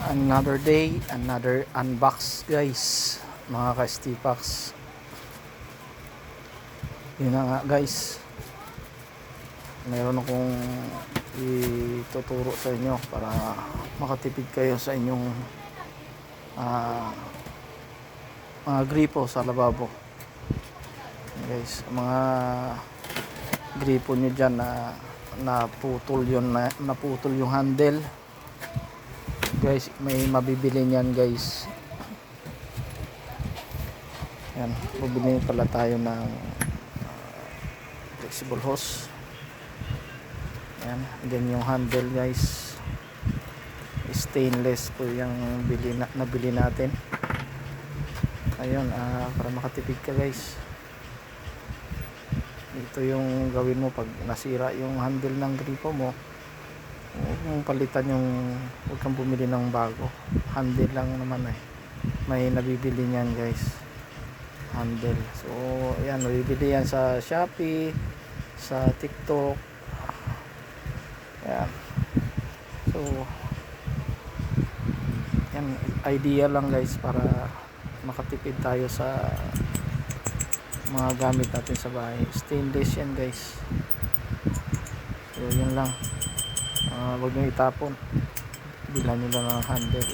Another day, another unbox guys, mga ka-Stipax. Yun na nga guys, mayroon akong ituturo sa inyo para makatipid kayo sa inyong mga gripo sa lababo guys. Mga gripo nyo dyan na naputol yung handle guys, may mabibili niyan guys. Yan, bubili pala tayo ng flexible hose. Yan, ganyan yung handle guys, stainless po yung nabili natin. Ayun, para makatipid ka guys, ito yung gawin mo pag nasira yung handle ng gripo mo. Huwag mong palitan huwag kang bumili ng bago, handle lang naman may nabibili niyan guys, handle. So yan, nabibili yan sa Shopee, sa TikTok. Yan, so yan, idea lang guys para makatipid tayo sa mga gamit natin sa bahay. Stainless yan guys, so yun lang. Huwag nyo itapon, bilhan nyo lang ng handle.